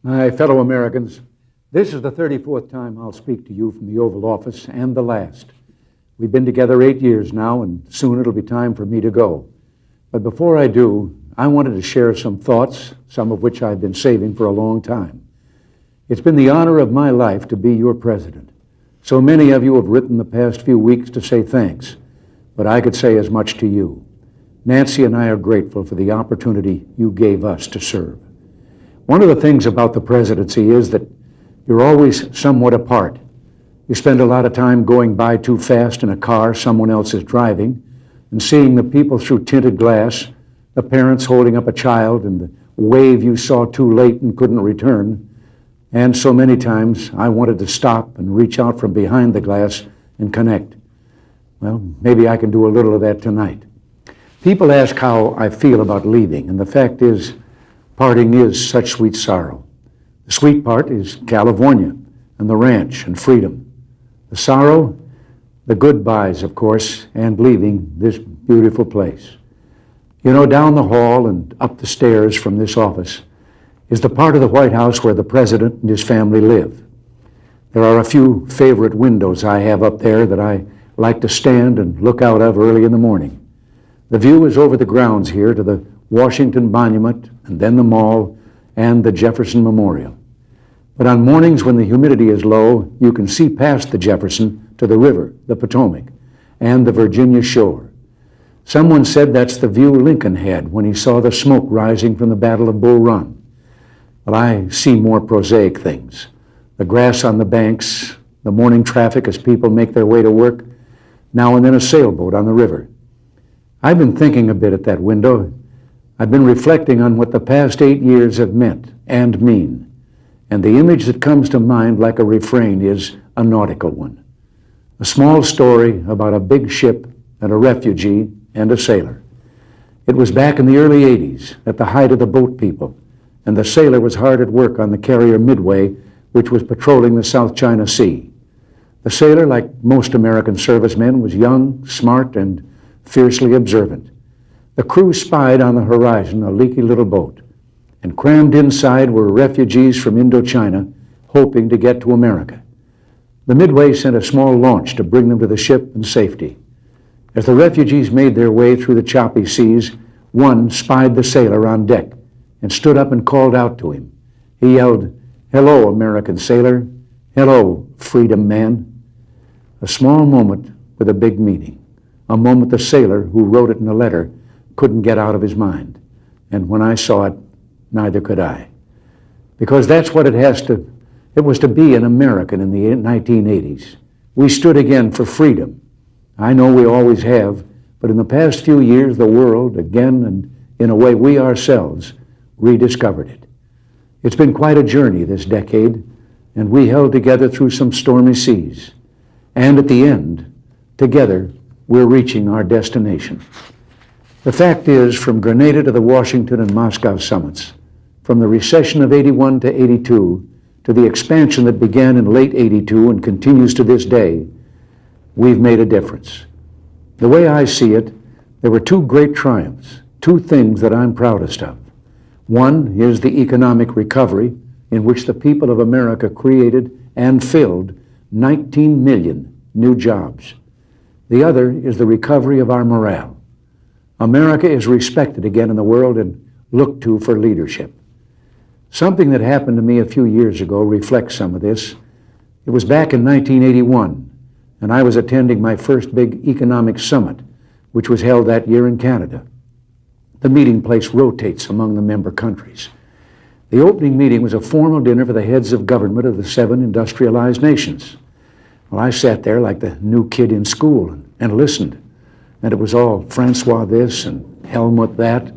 My fellow Americans, this is the 34th time I'll speak to you from the Oval Office, and the last. We've been together 8 years now, and soon it'll be time for me to go. But before I do, I wanted to share some thoughts, some of which I've been saving for a long time. It's been the honor of my life to be your president. So many of you have written the past few weeks to say thanks, but I could say as much to you. Nancy and I are grateful for the opportunity you gave us to serve. One of the things about the presidency is that you're always somewhat apart. You spend a lot of time going by too fast in a car someone else is driving and seeing the people through tinted glass, the parents holding up a child, and the wave you saw too late and couldn't return. And so many times I wanted to stop and reach out from behind the glass and connect. Well, maybe I can do a little of that tonight. People ask how I feel about leaving, and the fact is, parting is such sweet sorrow. The sweet part is California and the ranch and freedom. The sorrow, the goodbyes, of course, and leaving this beautiful place. You know, down the hall and up the stairs from this office is the part of the White House where the president and his family live. There are a few favorite windows I have up there that I like to stand and look out of early in the morning. The view is over the grounds here to the Washington Monument, and then the Mall, and the Jefferson Memorial. But on mornings when the humidity is low, you can see past the Jefferson to the river, the Potomac, and the Virginia shore. Someone said that's the view Lincoln had when he saw the smoke rising from the Battle of Bull Run. Well, I see more prosaic things. The grass on the banks, the morning traffic as people make their way to work, now and then a sailboat on the river. I've been thinking a bit at that window. I've been reflecting on what the past 8 years have meant and mean, and the image that comes to mind like a refrain is a nautical one. A small story about a big ship and a refugee and a sailor. It was back in the early 80s, at the height of the boat people, and the sailor was hard at work on the carrier Midway, which was patrolling the South China Sea. The sailor, like most American servicemen, was young, smart, and fiercely observant. The crew spied on the horizon a leaky little boat, and crammed inside were refugees from Indochina hoping to get to America. The Midway sent a small launch to bring them to the ship in safety. As the refugees made their way through the choppy seas, one spied the sailor on deck and stood up and called out to him. He yelled, "Hello, American sailor. Hello, freedom man." A small moment with a big meaning. A moment the sailor who wrote it in a letter couldn't get out of his mind. And when I saw it, neither could I. Because that's what it was to be an American in the 1980s. We stood again for freedom. I know we always have, but in the past few years, the world, again, and in a way we ourselves, rediscovered it. It's been quite a journey this decade, and we held together through some stormy seas. And at the end, together, we're reaching our destination. The fact is, from Grenada to the Washington and Moscow summits, from the recession of 81 to 82, to the expansion that began in late 82 and continues to this day, we've made a difference. The way I see it, there were two great triumphs, two things that I'm proudest of. One is the economic recovery, in which the people of America created and filled 19 million new jobs. The other is the recovery of our morale. America is respected again in the world and looked to for leadership. Something that happened to me a few years ago reflects some of this. It was back in 1981, and I was attending my first big economic summit, which was held that year in Canada. The meeting place rotates among the member countries. The opening meeting was a formal dinner for the heads of government of the 7 industrialized nations. Well, I sat there like the new kid in school and listened. And it was all Francois this and Helmut that.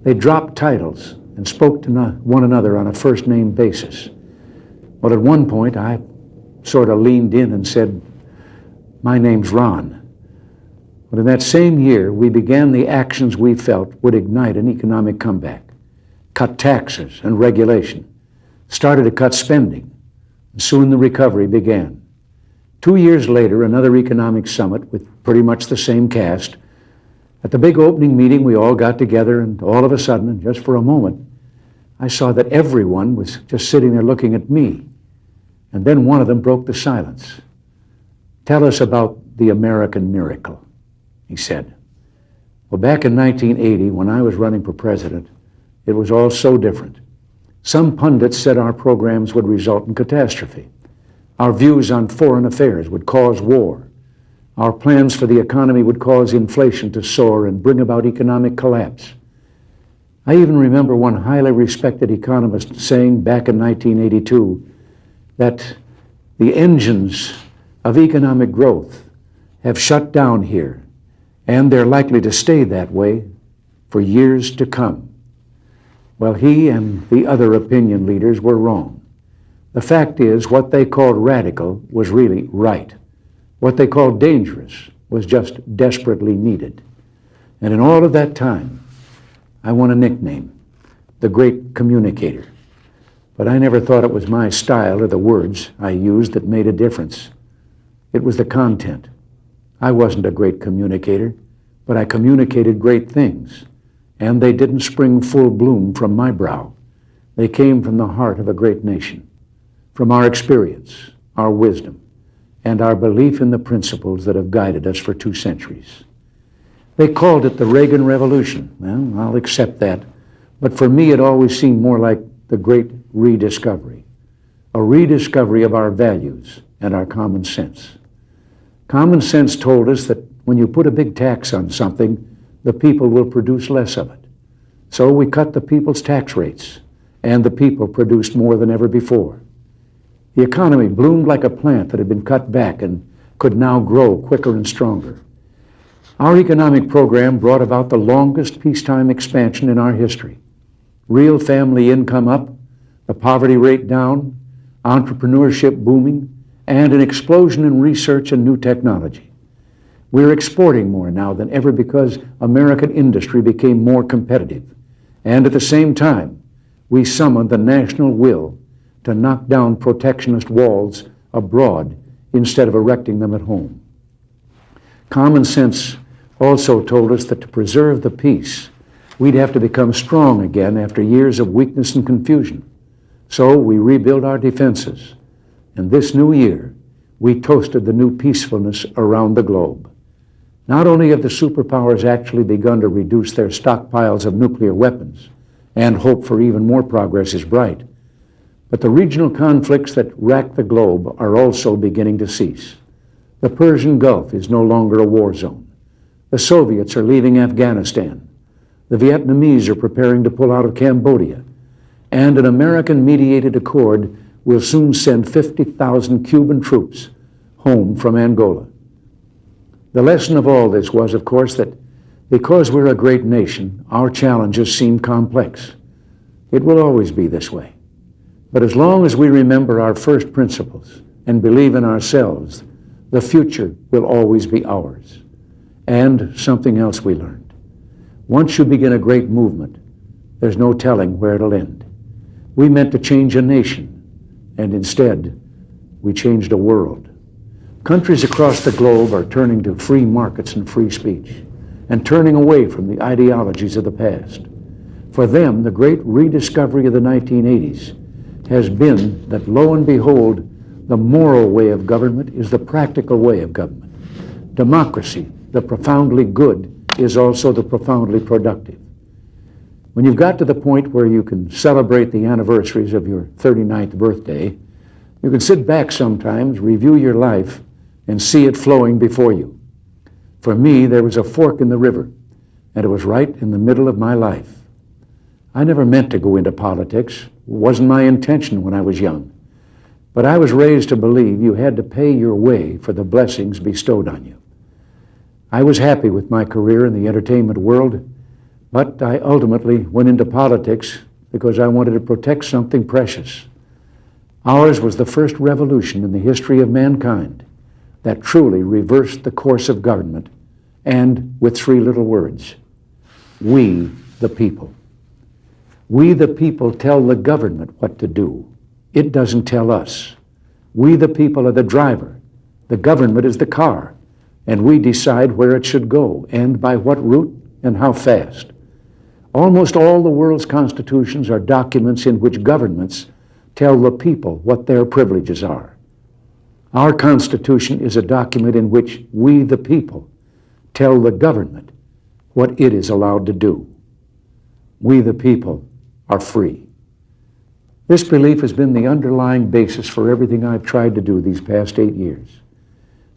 They dropped titles and spoke to one another on a first-name basis. Well, at one point, I sort of leaned in and said, "My name's Ron." But in that same year, we began the actions we felt would ignite an economic comeback. Cut taxes and regulation, started to cut spending, and soon the recovery began. 2 years later, another economic summit with pretty much the same cast. At the big opening meeting, we all got together, and all of a sudden, and just for a moment, I saw that everyone was just sitting there looking at me. And then one of them broke the silence. "Tell us about the American miracle," he said. Well, back in 1980, when I was running for president, it was all so different. Some pundits said our programs would result in catastrophe. Our views on foreign affairs would cause war. Our plans for the economy would cause inflation to soar and bring about economic collapse. I even remember one highly respected economist saying back in 1982 that the engines of economic growth have shut down here, and they're likely to stay that way for years to come. Well, he and the other opinion leaders were wrong. The fact is, what they called radical was really right. What they called dangerous was just desperately needed. And in all of that time, I won a nickname, the Great Communicator. But I never thought it was my style or the words I used that made a difference. It was the content. I wasn't a great communicator, but I communicated great things. And they didn't spring full bloom from my brow. They came from the heart of a great nation, from our experience, our wisdom, and our belief in the principles that have guided us for 2 centuries. They called it the Reagan Revolution. Well, I'll accept that. But for me, it always seemed more like the great rediscovery, a rediscovery of our values and our common sense. Common sense told us that when you put a big tax on something, the people will produce less of it. So we cut the people's tax rates, and the people produced more than ever before. The economy bloomed like a plant that had been cut back and could now grow quicker and stronger. Our economic program brought about the longest peacetime expansion in our history. Real family income up, the poverty rate down, entrepreneurship booming, and an explosion in research and new technology. We're exporting more now than ever because American industry became more competitive. And at the same time, we summoned the national will to knock down protectionist walls abroad instead of erecting them at home. Common sense also told us that to preserve the peace, we'd have to become strong again after years of weakness and confusion. So we rebuilt our defenses. And this new year, we toasted the new peacefulness around the globe. Not only have the superpowers actually begun to reduce their stockpiles of nuclear weapons, and hope for even more progress is bright, but the regional conflicts that rack the globe are also beginning to cease. The Persian Gulf is no longer a war zone. The Soviets are leaving Afghanistan. The Vietnamese are preparing to pull out of Cambodia. And an American-mediated accord will soon send 50,000 Cuban troops home from Angola. The lesson of all this was, of course, that because we're a great nation, our challenges seem complex. It will always be this way. But as long as we remember our first principles and believe in ourselves, the future will always be ours. And something else we learned. Once you begin a great movement, there's no telling where it'll end. We meant to change a nation, and instead, we changed a world. Countries across the globe are turning to free markets and free speech, and turning away from the ideologies of the past. For them, the great rediscovery of the 1980s has been that, lo and behold, the moral way of government is the practical way of government. Democracy, the profoundly good, is also the profoundly productive. When you've got to the point where you can celebrate the anniversaries of your 39th birthday, you can sit back sometimes, review your life, and see it flowing before you. For me, there was a fork in the river, and it was right in the middle of my life. I never meant to go into politics. It wasn't my intention when I was young. But I was raised to believe you had to pay your way for the blessings bestowed on you. I was happy with my career in the entertainment world, but I ultimately went into politics because I wanted to protect something precious. Ours was the first revolution in the history of mankind that truly reversed the course of government, and with 3 little words: we the people. We the people tell the government what to do. It doesn't tell us. We the people are the driver. The government is the car, and we decide where it should go and by what route and how fast. Almost all the world's constitutions are documents in which governments tell the people what their privileges are. Our Constitution is a document in which we, the people, tell the government what it is allowed to do. We, the people, are free. This belief has been the underlying basis for everything I've tried to do these past 8 years.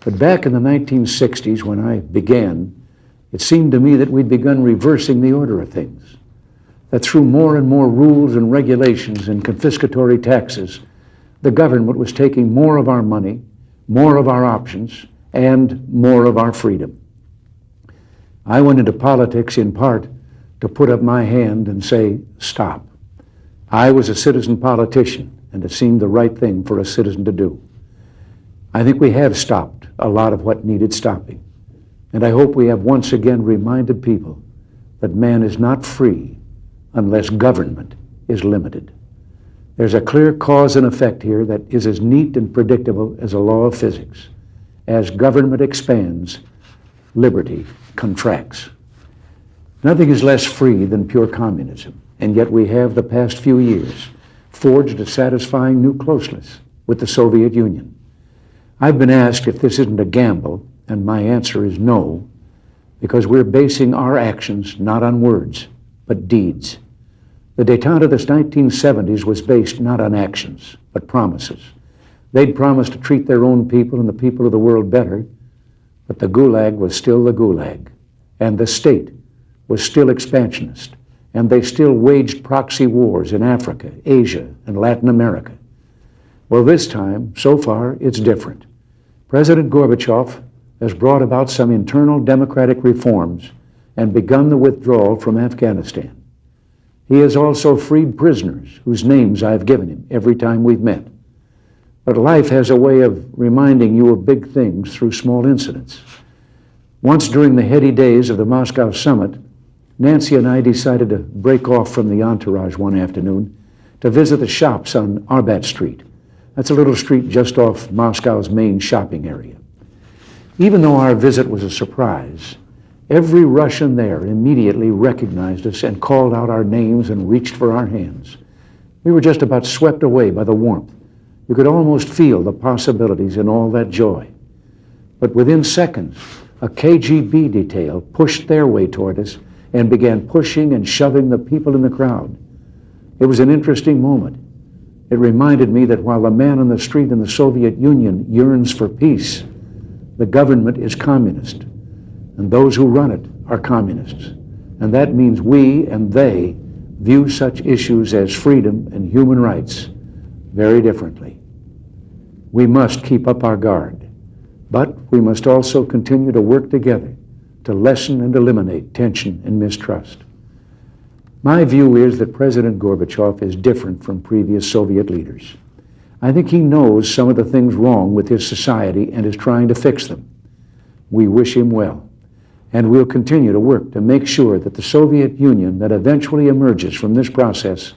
But back in the 1960s, when I began, it seemed to me that we'd begun reversing the order of things, that through more and more rules and regulations and confiscatory taxes, the government was taking more of our money, more of our options, and more of our freedom. I went into politics in part to put up my hand and say, stop. I was a citizen politician, and it seemed the right thing for a citizen to do. I think we have stopped a lot of what needed stopping, and I hope we have once again reminded people that man is not free unless government is limited. There's a clear cause and effect here that is as neat and predictable as a law of physics. As government expands, liberty contracts. Nothing is less free than pure communism, and yet we have the past few years forged a satisfying new closeness with the Soviet Union. I've been asked if this isn't a gamble, and my answer is no, because we're basing our actions not on words, but deeds. The détente of the 1970s was based not on actions, but promises. They'd promised to treat their own people and the people of the world better, but the Gulag was still the Gulag, and the state was still expansionist, and they still waged proxy wars in Africa, Asia, and Latin America. Well, this time, so far, it's different. President Gorbachev has brought about some internal democratic reforms and begun the withdrawal from Afghanistan. He has also freed prisoners whose names I've given him every time we've met. But life has a way of reminding you of big things through small incidents. Once during the heady days of the Moscow summit, Nancy and I decided to break off from the entourage one afternoon to visit the shops on Arbat Street. That's a little street just off Moscow's main shopping area. Even though our visit was a surprise, every Russian there immediately recognized us and called out our names and reached for our hands. We were just about swept away by the warmth. You could almost feel the possibilities in all that joy. But within seconds, a KGB detail pushed their way toward us and began pushing and shoving the people in the crowd. It was an interesting moment. It reminded me that while the man on the street in the Soviet Union yearns for peace, the government is communist, and those who run it are communists. And that means we and they view such issues as freedom and human rights very differently. We must keep up our guard, but we must also continue to work together to lessen and eliminate tension and mistrust. My view is that President Gorbachev is different from previous Soviet leaders. I think he knows some of the things wrong with his society and is trying to fix them. We wish him well, and we'll continue to work to make sure that the Soviet Union that eventually emerges from this process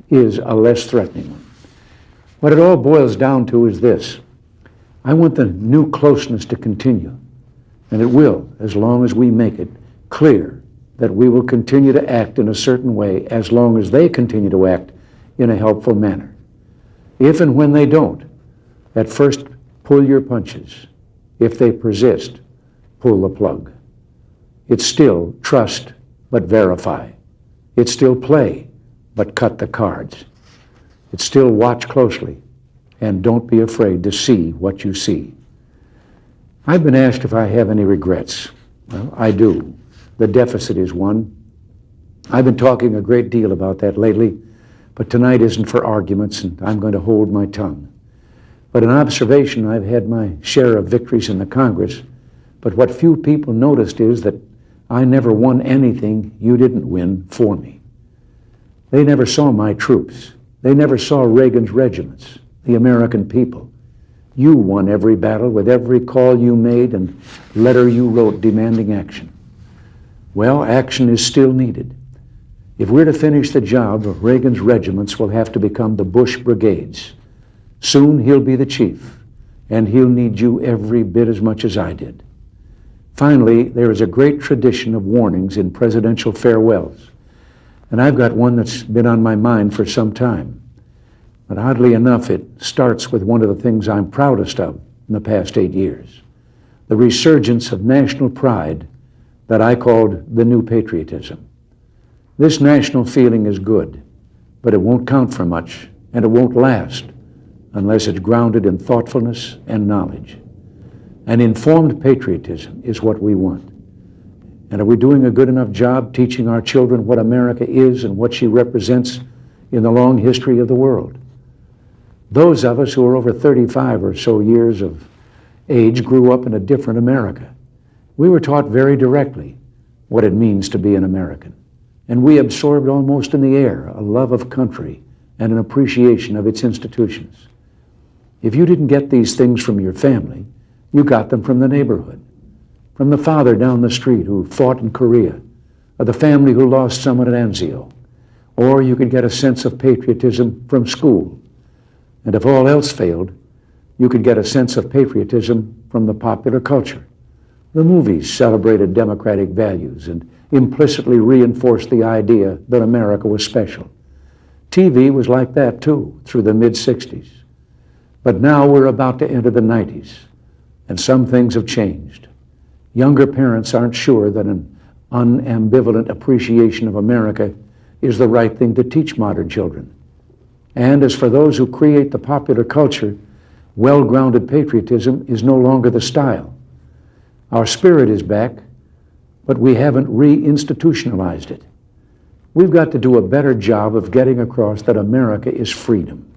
is a less threatening one. What it all boils down to is this: I want the new closeness to continue, and it will, as long as we make it clear that we will continue to act in a certain way as long as they continue to act in a helpful manner. If and when they don't, at first pull your punches. If they persist, pull the plug. It's still trust, but verify. It's still play, but cut the cards. It's still watch closely, and don't be afraid to see what you see. I've been asked if I have any regrets. Well, I do. The deficit is one. I've been talking a great deal about that lately, but tonight isn't for arguments, and I'm going to hold my tongue. But an observation, I've had my share of victories in the Congress, but what few people noticed is that I never won anything you didn't win for me. They never saw my troops. They never saw Reagan's regiments, the American people. You won every battle with every call you made and letter you wrote demanding action. Well, action is still needed. If we're to finish the job, Reagan's regiments will have to become the Bush brigades. Soon he'll be the chief, and he'll need you every bit as much as I did. Finally, there is a great tradition of warnings in presidential farewells. And I've got one that's been on my mind for some time. But oddly enough, it starts with one of the things I'm proudest of in the past 8 years, the resurgence of national pride that I called the new patriotism. This national feeling is good, but it won't count for much, and it won't last unless it's grounded in thoughtfulness and knowledge. An informed patriotism is what we want. And are we doing a good enough job teaching our children what America is and what she represents in the long history of the world? Those of us who are over 35 or so years of age grew up in a different America. We were taught very directly what it means to be an American. And we absorbed almost in the air a love of country and an appreciation of its institutions. If you didn't get these things from your family, you got them from the neighborhood, from the father down the street who fought in Korea, or the family who lost someone at Anzio. Or you could get a sense of patriotism from school. And if all else failed, you could get a sense of patriotism from the popular culture. The movies celebrated democratic values and implicitly reinforced the idea that America was special. TV was like that too, through the mid-60s. But now we're about to enter the 90s, and some things have changed. Younger parents aren't sure that an unambivalent appreciation of America is the right thing to teach modern children. And as for those who create the popular culture, well-grounded patriotism is no longer the style. Our spirit is back, but we haven't re-institutionalized it. We've got to do a better job of getting across that America is freedom.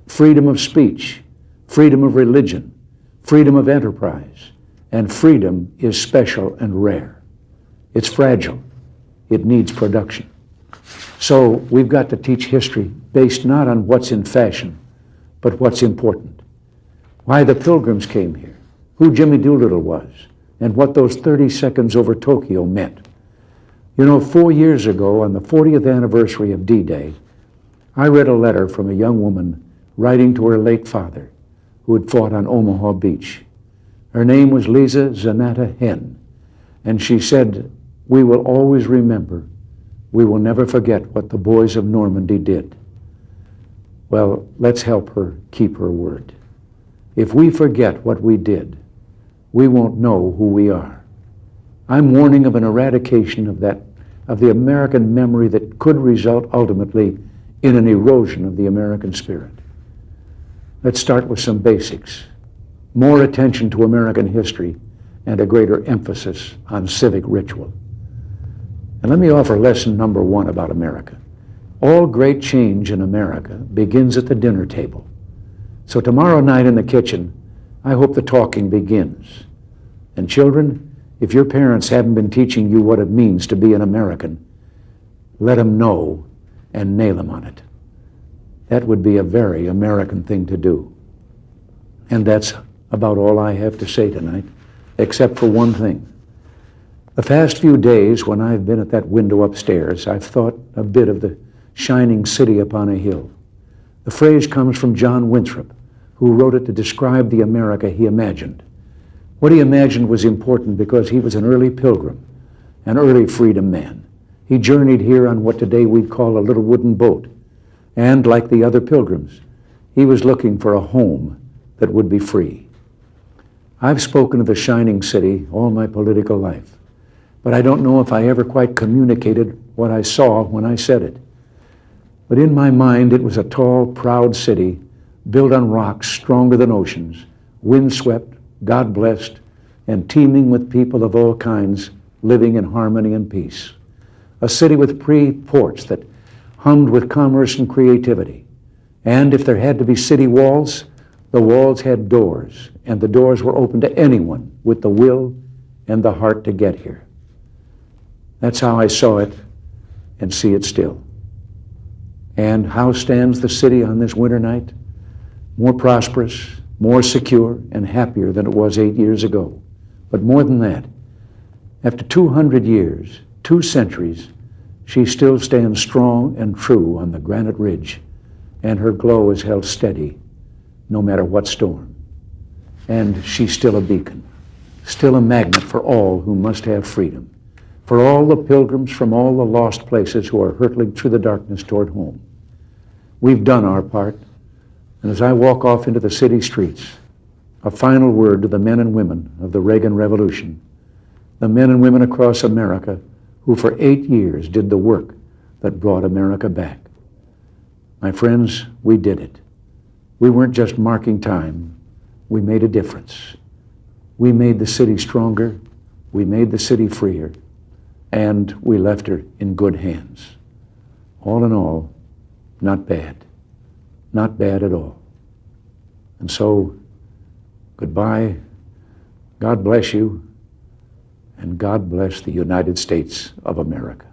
Freedom of speech, freedom of religion, freedom of enterprise, and freedom is special and rare. It's fragile. It needs production. So we've got to teach history based not on what's in fashion, but what's important. Why the Pilgrims came here, who Jimmy Doolittle was, and what those 30 seconds over Tokyo meant. You know, 4 years ago, on the 40th anniversary of D-Day, I read a letter from a young woman writing to her late father, who had fought on Omaha Beach. Her name was Lisa Zanata Henn, and she said, "We will always remember. We will never forget what the boys of Normandy did." Well, let's help her keep her word. If we forget what we did, we won't know who we are. I'm warning of an eradication of the American memory that could result ultimately in an erosion of the American spirit. Let's start with some basics. More attention to American history and a greater emphasis on civic ritual. And let me offer lesson number 1 about America. All great change in America begins at the dinner table. So tomorrow night in the kitchen, I hope the talking begins. And children, if your parents haven't been teaching you what it means to be an American, let them know and nail them on it. That would be a very American thing to do. And that's about all I have to say tonight, except for one thing. The past few days, when I've been at that window upstairs, I've thought a bit of the shining city upon a hill. The phrase comes from John Winthrop, who wrote it to describe the America he imagined. What he imagined was important because he was an early pilgrim, an early freedom man. He journeyed here on what today we'd call a little wooden boat. And like the other pilgrims, he was looking for a home that would be free. I've spoken of the shining city all my political life, but I don't know if I ever quite communicated what I saw when I said it. But in my mind, it was a tall, proud city built on rocks stronger than oceans, windswept, God-blessed, and teeming with people of all kinds living in harmony and peace. A city with free ports that hummed with commerce and creativity. And if there had to be city walls, the walls had doors, and the doors were open to anyone with the will and the heart to get here. That's how I saw it and see it still. And how stands the city on this winter night? More prosperous, more secure, and happier than it was 8 years ago. But more than that, after 200 years, 2 centuries, she still stands strong and true on the granite ridge, and her glow is held steady no matter what storm. And she's still a beacon, still a magnet for all who must have freedom. for all the pilgrims from all the lost places who are hurtling through the darkness toward home. We've done our part, and as I walk off into the city streets, a final word to the men and women of the Reagan Revolution, the men and women across America who for 8 years did the work that brought America back. My friends, we did it. We weren't just marking time. We made a difference. We made the city stronger. We made the city freer. And we left her in good hands. All in all, not bad. Not bad at all. And so, goodbye. God bless you. And God bless the United States of America.